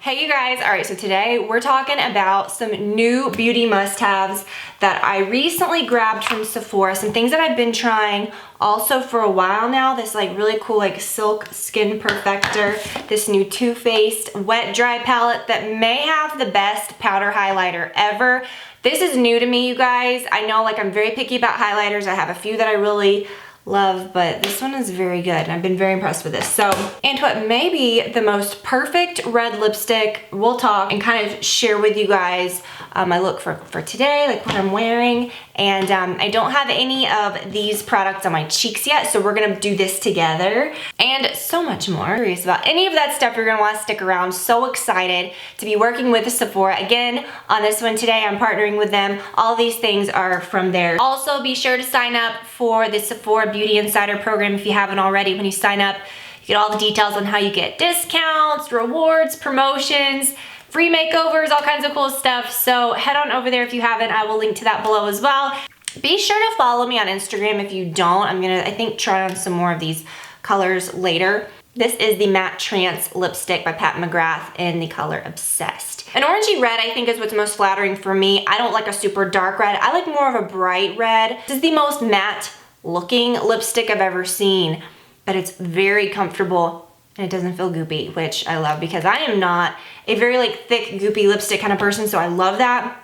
Hey you guys, all right, so today we're talking about some new beauty must-haves that I recently grabbed from Sephora, some things that I've been trying also for a while now. This like really cool like silk skin perfector, this new Too Faced wet dry palette that may have the best powder highlighter ever. This is new to me, you guys. I know like I'm very picky about highlighters. I have a few that I really love, but this one is very good and I've been very impressed with this. So, and what may be the most perfect red lipstick, we'll talk and kind of share with you guys my look for today, like what I'm wearing. And I don't have any of these products on my cheeks yet, so we're gonna do this together and so much more. Curious about any of that stuff, you're gonna wanna stick around. So excited to be working with Sephora again on this one today. I'm partnering with them. All these things are from there. Also, be sure to sign up for the Sephora Beauty Insider program if you haven't already. When you sign up, you get all the details on how you get discounts, rewards, promotions, free makeovers, all kinds of cool stuff. So head on over there if you haven't. I will link to that below as well. Be sure to follow me on Instagram if you don't. I'm gonna, I think, try on some more of these colors later. This is the Matte Trance lipstick by Pat McGrath in the color Obsessed. An orangey red I think is what's most flattering for me. I don't like a super dark red. I like more of a bright red. This is the most matte looking lipstick I've ever seen, but it's very comfortable and it doesn't feel goopy, which I love because I am not a very like thick goopy lipstick kind of person, so I love that.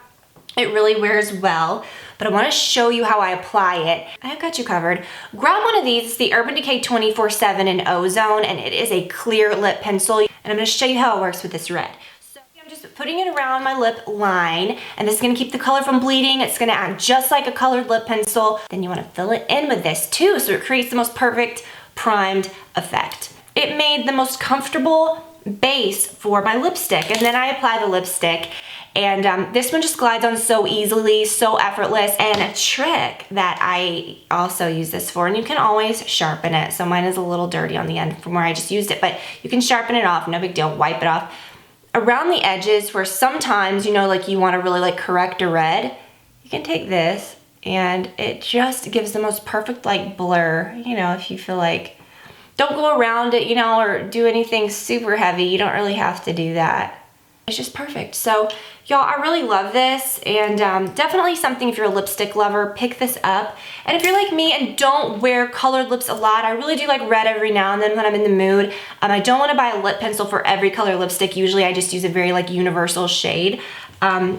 It really wears well, but I wanna show you how I apply it. I've got you covered. Grab one of these, it's the Urban Decay 24/7 in Ozone, and it is a clear lip pencil, and I'm gonna show you how it works with this red. So I'm just putting it around my lip line, and this is gonna keep the color from bleeding. It's gonna act just like a colored lip pencil. Then you wanna fill it in with this too, so it creates the most perfect primed effect. It made the most comfortable base for my lipstick, and then I apply the lipstick. And this one just glides on so easily, so effortless. And a trick that I also use this for, and you can always sharpen it. So mine is a little dirty on the end from where I just used it, but you can sharpen it off, no big deal, wipe it off. Around the edges where sometimes, you know, like you wanna really like correct a red, you can take this and it just gives the most perfect like blur, you know, if you feel like, don't go around it, you know, or do anything super heavy. You don't really have to do that. It's just perfect. So y'all, I really love this, and definitely something if you're a lipstick lover, pick this up. And if you're like me and don't wear colored lips a lot, I really do like red every now and then when I'm in the mood. I don't want to buy a lip pencil for every color lipstick. Usually I just use a very like universal shade.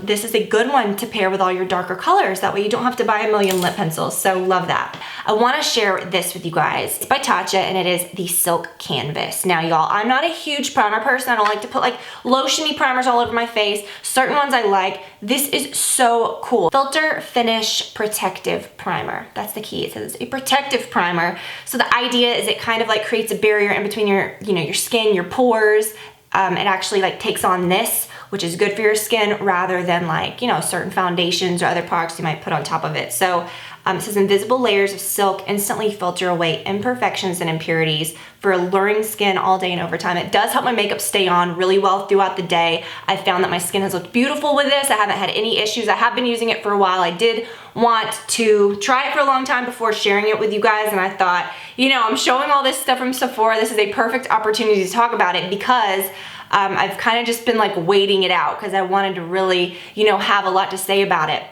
This is a good one to pair with all your darker colors. That way you don't have to buy a million lip pencils, so love that. I wanna share this with you guys. It's by Tatcha and it is the Silk Canvas. Now y'all, I'm not a huge primer person. I don't like to put like lotiony primers all over my face. Certain ones I like. This is so cool. Filter Finish Protective Primer. That's the key. It says a protective primer. So the idea is it kind of like creates a barrier in between your, you know, your skin, your pores. It actually like takes on this, which is good for your skin rather than like, you know, certain foundations or other products you might put on top of it. So it says invisible layers of silk instantly filter away imperfections and impurities for alluring skin all day and over time. It does help my makeup stay on really well throughout the day. I found that my skin has looked beautiful with this. I haven't had any issues. I have been using it for a while. I did want to try it for a long time before sharing it with you guys, and I thought, you know, I'm showing all this stuff from Sephora. This is a perfect opportunity to talk about it because I've kind of just been like waiting it out because I wanted to really, you know, have a lot to say about it.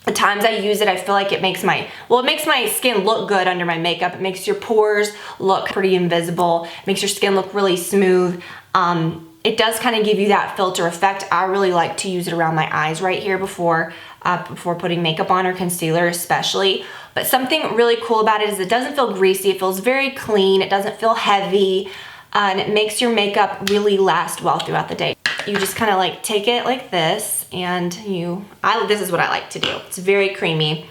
The times I use it, I feel like it makes my, well, it makes my skin look good under my makeup. It makes your pores look pretty invisible. It makes your skin look really smooth. It does kind of give you that filter effect. I really like to use it around my eyes right here before putting makeup on or concealer especially. But something really cool about it is it doesn't feel greasy. It feels very clean. It doesn't feel heavy. And it makes your makeup really last well throughout the day. You just kind of like take it like this and this is what I like to do. It's very creamy.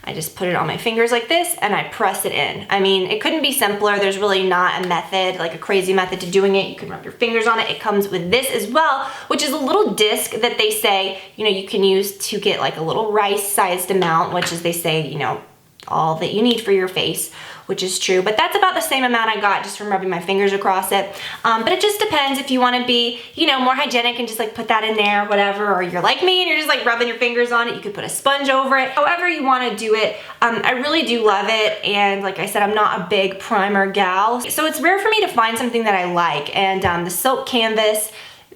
I just put it on my fingers like this and I press it in. I mean, it couldn't be simpler. There's really not a method, like a crazy method to doing it. You can rub your fingers on it. It comes with this as well, which is a little disc that they say, you know, you can use to get like a little rice-sized amount, which is they say, you know, all that you need for your face, which is true, but that's about the same amount I got just from rubbing my fingers across it. But it just depends if you want to be, you know, more hygienic and just like put that in there, whatever, or you're like me and you're just like rubbing your fingers on it. You could put a sponge over it, however you want to do it. I really do love it, and like I said, I'm not a big primer gal, so it's rare for me to find something that I like. And the Silk Canvas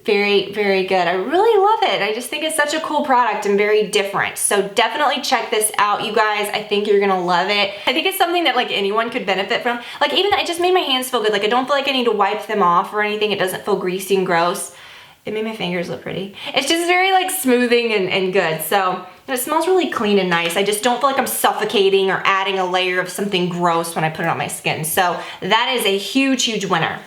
Very, very good. I really love it. I just think it's such a cool product and very different. So definitely check this out, you guys. I think you're gonna love it. I think it's something that like anyone could benefit from. Like even it just made my hands feel good. Like I don't feel like I need to wipe them off or anything. It doesn't feel greasy and gross. It made my fingers look pretty. It's just very like smoothing and good. So it smells really clean and nice. I just don't feel like I'm suffocating or adding a layer of something gross when I put it on my skin. So that is a huge, huge winner.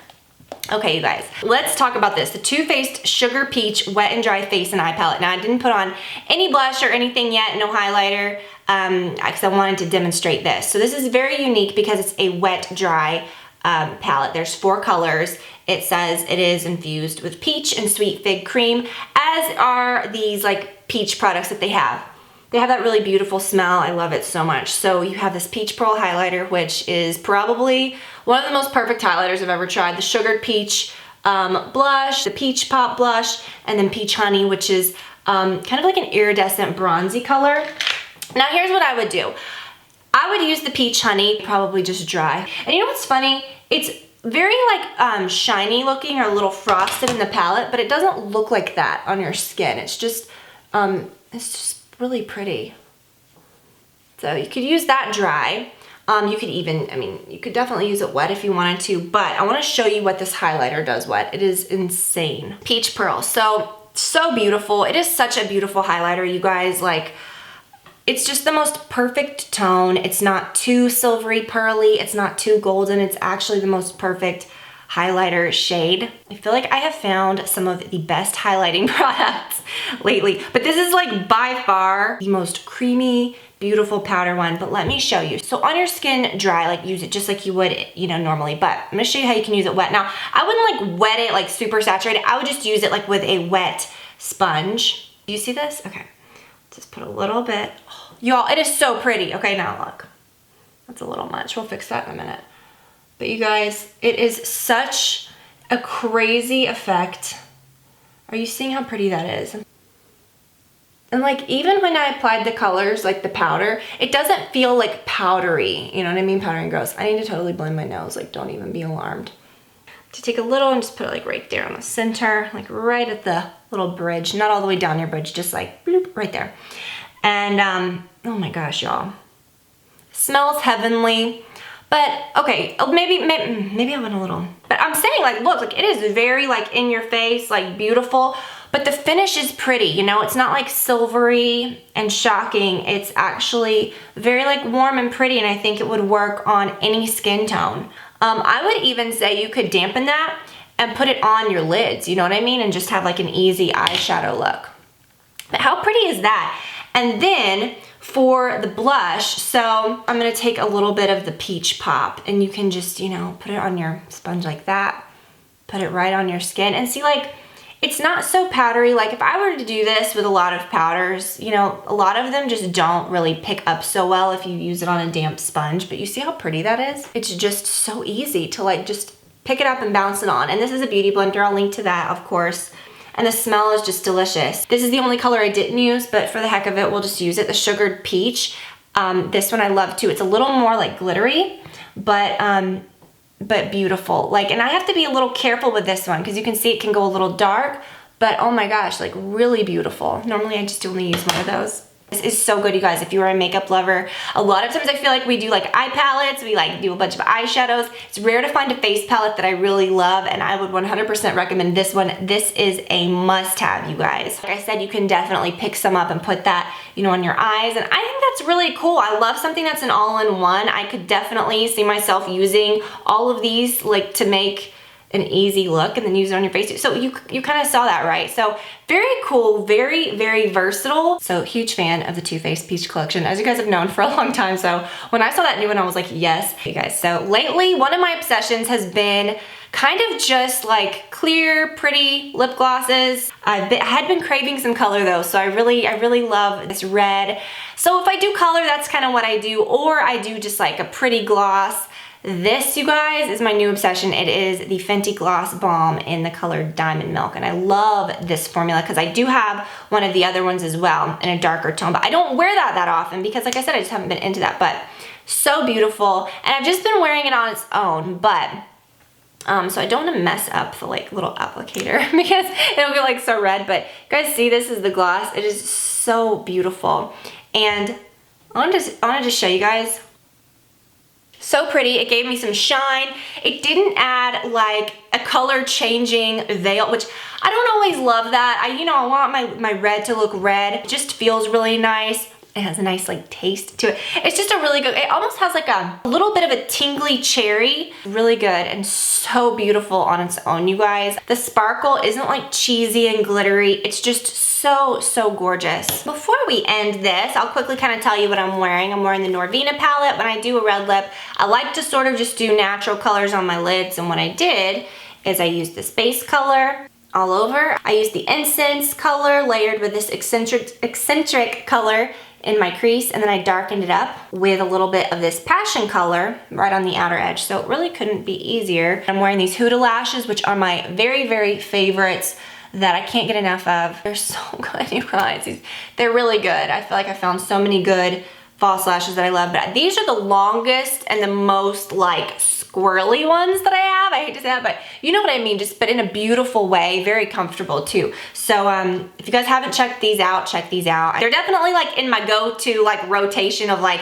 Okay, you guys, let's talk about this. The Too Faced Sugar Peach Wet and Dry Face and Eye Palette. Now, I didn't put on any blush or anything yet, no highlighter, because I wanted to demonstrate this. So this is very unique because it's a wet, dry palette. There's 4 colors. It says it is infused with peach and sweet fig cream, as are these like peach products that they have. They have that really beautiful smell. I love it so much. So you have this Peach Pearl highlighter, which is probably one of the most perfect highlighters I've ever tried. The Sugared Peach blush, the Peach Pop blush, and then Peach Honey, which is kind of like an iridescent bronzy color. Now here's what I would do. I would use the Peach Honey, probably just dry. And you know what's funny? It's very like shiny looking or a little frosted in the palette, but it doesn't look like that on your skin. It's just really pretty. So you could use that dry. You could even, I mean, you could definitely use it wet if you wanted to, but I want to show you what this highlighter does wet. It is insane. Peach Pearl, so beautiful. It is such a beautiful highlighter, you guys. Like, it's just the most perfect tone. It's not too silvery pearly. It's not too golden. It's actually the most perfect highlighter shade. I feel like I have found some of the best highlighting products lately, but this is like by far the most creamy, beautiful powder one. But let me show you. So on your skin dry, like use it just like you would, you know, normally, but I'm gonna show you how you can use it wet. Now, I wouldn't like wet it like super saturated. I would just use it like with a wet sponge. Do you see this? Okay, just put a little bit. Oh, y'all, it is so pretty. Okay, now look, that's a little much. We'll fix that in a minute. But you guys, it is such a crazy effect. Are you seeing how pretty that is? And like, even when I applied the colors, like the powder, it doesn't feel like powdery. You know what I mean? Powdery and gross. I need to totally blend my nose. Like, don't even be alarmed. To take a little and just put it like right there on the center, like right at the little bridge. Not all the way down your bridge, just like bloop, right there. And oh my gosh, y'all. Smells heavenly. But okay, maybe I went a little, but I'm saying like, look, like it is very like in your face, like beautiful, but the finish is pretty, you know, it's not like silvery and shocking. It's actually very like warm and pretty. And I think it would work on any skin tone. I would even say you could dampen that and put it on your lids, you know what I mean? And just have like an easy eyeshadow look. But how pretty is that? And then for the blush, so I'm gonna take a little bit of the Peach Pop and you can just, you know, put it on your sponge like that, put it right on your skin and see, like, it's not so powdery. Like if I were to do this with a lot of powders, you know, a lot of them just don't really pick up so well if you use it on a damp sponge, but you see how pretty that is? It's just so easy to like just pick it up and bounce it on. And this is a beauty blender. I'll link to that, of course. And the smell is just delicious. This is the only color I didn't use, but for the heck of it, we'll just use it. The Sugared Peach. This one I love too. It's a little more like glittery, but beautiful. Like, and I have to be a little careful with this one because you can see it can go a little dark, but oh my gosh, like really beautiful. Normally I just only use one of those. This is so good, you guys. If you're a makeup lover, a lot of times I feel like we do like eye palettes, we like do a bunch of eyeshadows. It's rare to find a face palette that I really love, and I would 100% recommend this one. This is a must-have, you guys. Like I said, you can definitely pick some up and put that, you know, on your eyes, and I think that's really cool. I love something that's an all-in-one. I could definitely see myself using all of these like to make an easy look and then use it on your face. So you kind of saw that, right? So very cool, very, very versatile. So huge fan of the Too Faced Peach collection, as you guys have known for a long time. So when I saw that new one, I was like, yes. You guys, so lately one of my obsessions has been kind of just like clear, pretty lip glosses. I had been craving some color though, so I really love this red. So if I do color, that's kind of what I do, or I do just like a pretty gloss. This, you guys, is my new obsession. It is the Fenty Gloss Balm in the color Diamond Milk, and I love this formula because I do have one of the other ones as well in a darker tone, but I don't wear that often because, like I said, I just haven't been into that, but so beautiful, and I've just been wearing it on its own, but So I don't want to mess up the like little applicator because it'll get like so red, but you guys see this is the gloss. It is so beautiful. And I want to just show you guys. So pretty. It gave me some shine. It didn't add like a color changing veil, which I don't always love that. I want my red to look red. It just feels really nice. It has a nice like taste to it. It's just a really good, it almost has like a little bit of a tingly cherry. Really good and so beautiful on its own, you guys. The sparkle isn't like cheesy and glittery. It's just so gorgeous. Before we end this, I'll quickly kind of tell you what I'm wearing. I'm wearing the Norvina palette. When I do a red lip, I like to sort of just do natural colors on my lids, and what I did is I used this base color all over. I used the incense color layered with this eccentric color in my crease, and then I darkened it up with a little bit of this passion color right on the outer edge. So it really couldn't be easier. I'm wearing these Huda lashes, which are my very favorites that I can't get enough of. They're so good, you guys. They're really good. I feel like I found so many good false lashes that I love, but these are the longest and the most like squirrely ones that I have. I hate to say that, but you know what I mean, just but in a beautiful way, very comfortable too. So if you guys haven't checked these out, check these out. They're definitely like in my go-to like rotation of like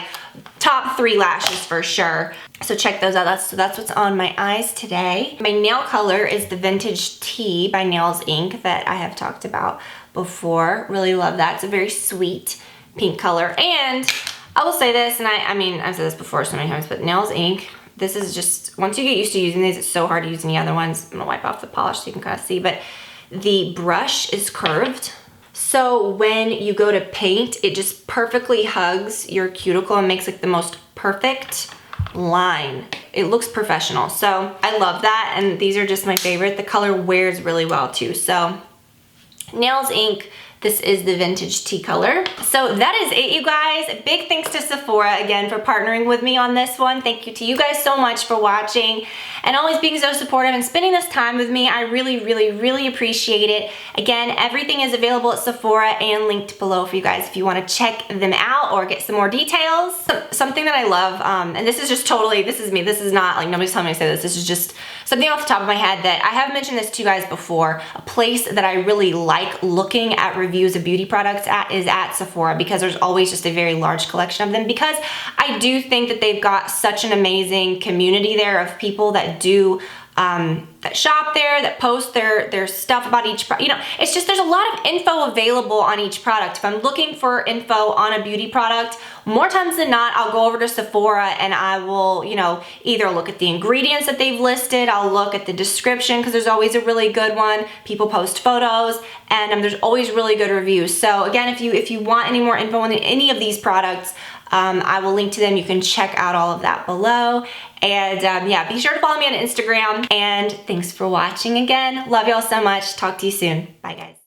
top 3 lashes for sure. So check those out. So that's what's on my eyes today. My nail color is the Vintage Tea by Nails Inc. that I have talked about before. Really love that. It's a very sweet pink color. And I will say this, and I mean, I've said this before so many times, but Nails Inc., this is just, once you get used to using these, it's so hard to use any other ones. I'm gonna wipe off the polish so you can kind of see, but the brush is curved. So when you go to paint, it just perfectly hugs your cuticle and makes like the most perfect line. It looks professional. So I love that, and these are just my favorite. The color wears really well too. So Nails Inc., this is the Vintage Tea color. So that is it, you guys. Big thanks to Sephora again for partnering with me on this one. Thank you to you guys so much for watching and always being so supportive and spending this time with me. I really appreciate it. Again, everything is available at Sephora and linked below for you guys if you want to check them out or get some more details. Something that I love, and this is just totally, this is me. This is not like nobody's telling me to say this. This is just something off the top of my head that I have mentioned this to you guys before. A place that I really like looking at reviews of beauty products is at Sephora, because there's always just a very large collection of them, because I do think that they've got such an amazing community there of people that do that shop there, that post their stuff about each product. You know, it's just, there's a lot of info available on each product. If I'm looking for info on a beauty product, more times than not, I'll go over to Sephora and I will, you know, either look at the ingredients that they've listed, I'll look at the description, because there's always a really good one. People post photos, and there's always really good reviews. So again, if you want any more info on any of these products, I will link to them. You can check out all of that below. And yeah, be sure to follow me on Instagram. And thanks for watching again. Love y'all so much. Talk to you soon. Bye, guys.